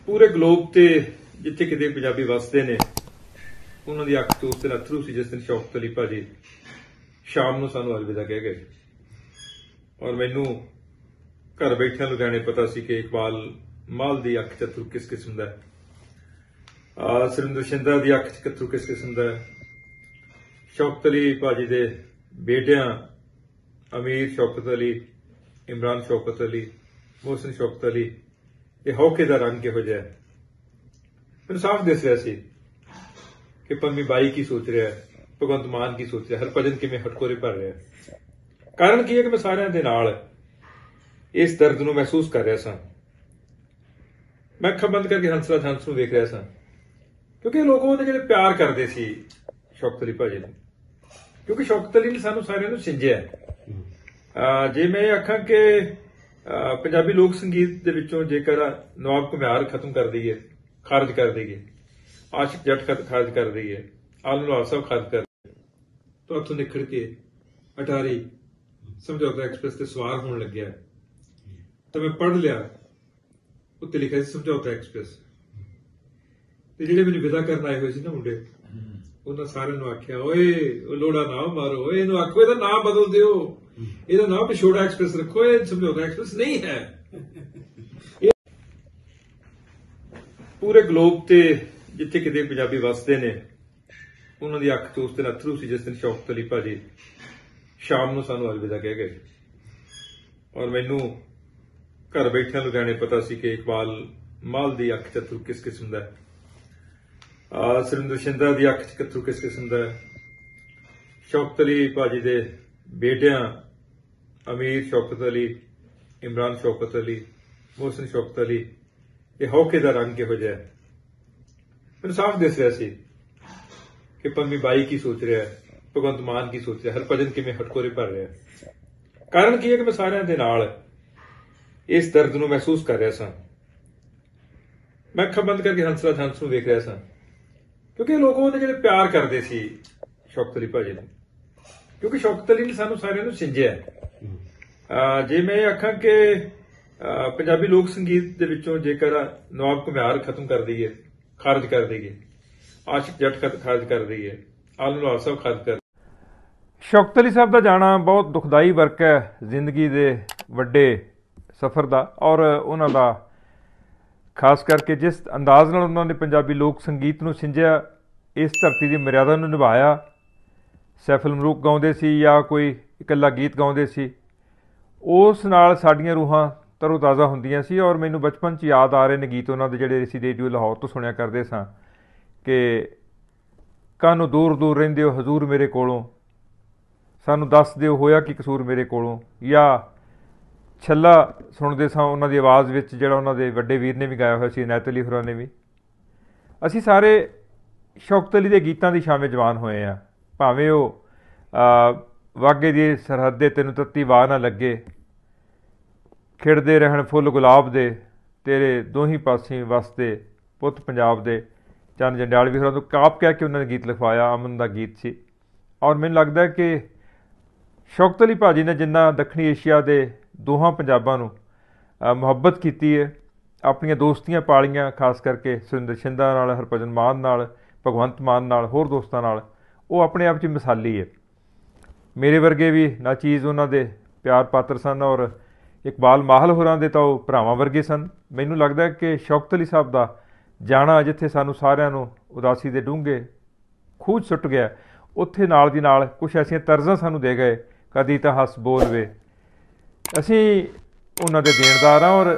पूरे ग्लोब ते जिथे किते पंजाबी वसदे ने उन्हां दी अख चों उस दिन अथरू सी जिस दिन शौकत अली भाजी शाम नूं सानूं अलविदा कह गए। और मैनू घर बैठिया लुधियाने पता सी कि इकबाल माल दी अख च अथरू किस किस्म दा है, सुरिंदर शिंदा दी अख च अथरू किस किस्म दा है, शौकत अली भाजी दे बेटियां अमीर शौकत अली, इमरान शौकत अली, मोहसिन शौकत अली, ये हौके का रंग किहो जिहा है। मैनूं साफ दिस रहा सी कि पंमी बाई की सोच रहा है, भगवंत मान की सोच रहा है, हरभजन किवें हटकोरे भर रहा है। कारण की है कि मैं सारिਆਂ दे नाल इस दर्द नूं महसूस कर रहा सां। मैं अखां बंद करके हंसराज हंस नूं वेख रहा सां, क्योंकि लोग ਉਹਦੇ ਜਿਹੜੇ प्यार करते सी शौकत अली भाजी नूं, क्योंकि शौकत अली ने सानूं सारिਆਂ नूं सिंजिਆ। जे मैं आखां कि पंजाबी लोक संगीत दे विचों जेकर नवाब घुमियार खत्म कर दईए, खारिज कर दईए, आशिक जट खारिज कर दईए, आलम लवाब साहब खारिज कर दईए, तो हथों निखड़ के अटारी समझौता एक्सप्रेस ते सवार होने लग्या तो मैं पढ़ लिया, उत्ते लिखा सी समझौता एक्सप्रेस। ते जिहड़े मैनूं विदा करन आए हुए सी ना मुंडे, उन्हां सारिਆਂ ਨੂੰ आख्या ओए लोड़ा ना मारो, ओए इहनूं आखो इहदा नाम बदल दिओ, ਇਹਦਾ ਨਾਮ ਪਿਛੋੜਾ ਐਕਸਪ੍ਰੈਸ ਰੱਖੋ, ਇਹ ਸਮਝੌਤਾ ਐਕਸਪ੍ਰੈਸ ਨਹੀਂ ਹੈ। ਪੂਰੇ ਗਲੋਬ ਤੇ ਜਿੱਥੇ ਕਿਤੇ ਪੰਜਾਬੀ ਵਸਦੇ ਨੇ ਉਹਨਾਂ ਦੀ ਅੱਖ ਤੋਂ ਉਸ ਦਿਨ ਅਥਰੂ ਸੀ ਜਿਸ ਦਿਨ ਸ਼ੌਕਤ ਅਲੀ ਭਾਜੀ ਸ਼ਾਮ ਨੂੰ ਸਾਨੂੰ अलविदा ਕਹਿ ਗਏ। ਔਰ ਮੈਨੂੰ ਘਰ ਬੈਠਿਆਂ ਲੁਧਿਆਣੇ ਪਤਾ ਸੀ ਕਿ ਇਕਬਾਲ ਮਾਲ ਦੀ ਅੱਖ ਚ ਅਥਰੂ ਕਿਸ ਕਿਸਮ ਦਾ ਹੈ, ਸੁਰਿੰਦਰ ਸ਼ਿੰਦਾ ਦੀ ਅੱਖ ਚ ਅਥਰੂ ਕਿਸ ਕਿਸਮ ਦਾ ਹੈ, ਸ਼ੌਕਤ ਅਲੀ ਭਾਜੀ ਦੇ बेटियां अमीर शौकत अली, इमरान शौकत अली, मोहसिन शौकत अली, ये हौके का रंग किहो जिहा है। मैनूं साफ दिस रहा सी कि पंमी बाई की सोच रहा है, भगवंत मान की सोच रहा है, हरभजन किवें हटकोरे भर रहा है। कारण की है कि मैं सारिਆਂ दे नाल इस दर्द नूं महसूस कर रहा सां। मैं अखां बंद करके हंसराज हंस नूं वेख रहा सां, क्योंकि लोग ਉਹਦੇ ਜਿਹੜੇ प्यार करते सी शौकत अली भाजी नूं, क्योंकि शौकत अली ने सानूं सारिਆਂ ਨੂੰ सिंजिਆ। जे मैं आखां कि पंजाबी लोक संगीत दे विचों जेकर नवाब घुमियार खत्म कर दईए, खारिज कर दईए, आशिक जट खारिज कर दईए, आलम लवाब साहब खारिज कर। शौकत अली साहब का जाना बहुत दुखदाई वर्क है जिंदगी के वड्डे सफ़र का, और उन्हां दा खास करके जिस अंदाज नाल उन्होंने पंजाबी लोक संगीत नूं सिंजिਆ, इस धरती की मर्यादा नूं निभाया। सैफुल मलूक गाउंदे सी या कोई इकल्ला गीत गाउंदे सी, उस नाल साडियां रूहां तरो ताज़ा हुंदियां सी। और मैनूं बचपन च याद आ रहे ने गीत उन्हां दे जिहड़े असीं रेडियो लाहौर तो सुणिया करदे सां कि कानूं दूर दूर रहिंदे हो हजूर मेरे कोलों, सानूं दस दिओ होया कि कसूर मेरे कोलों, या छल्ला सुणदे सां उन्हां दी आवाज़ विच जिहड़ा उन्हां दे वड्डे वीर ने भी गाया होया सी, इनायत अली होरां ने भी। असीं सारे शौकत अली दे गीतां दी छावें जवान होए आ, भावें वो वाघे दी सरहदे तैनूं तत्ती वाह ना लगे, खिड़दे रहण फुੱਲ गुलाब दे तेरे दोही पासी वसदे पुत पंजाब दे, चंद जंडियालवी होरां तों काप कह के उन्होंने गीत लिखवाया, अमन का गीत सी। और मैनूं लगदा है कि शौकत अली भाजी ने जिन्ना दक्षिणी एशिया के दोहां पंजाबां नूं मुहब्बत कीती है, अपनियां दोस्तियां पालियां, खास करके सुरिंदर शिंदा नाल, हरभजन मान नाल, भगवंत मान नाल, होर दोस्तां नाल, वो अपने आप च मिसाली है। मेरे वर्गे भी नाचीज़ उन्हां दे प्यार पात्र सन, और इकबाल माहल होरां दे तां ओह भरावां वर्गे सन। मैनूं लगदा है कि शौकत अली साहब दा जाना जिथे सानूं सारिਆਂ ਨੂੰ उदासी दे डूंघे खूह सुट गया, उत्थे नाल दी नाल कुछ ऐसियां तर्जां सानूं दे गए, कदी तां हस बोल वे। असीं उन्हां दे देणदार हां। और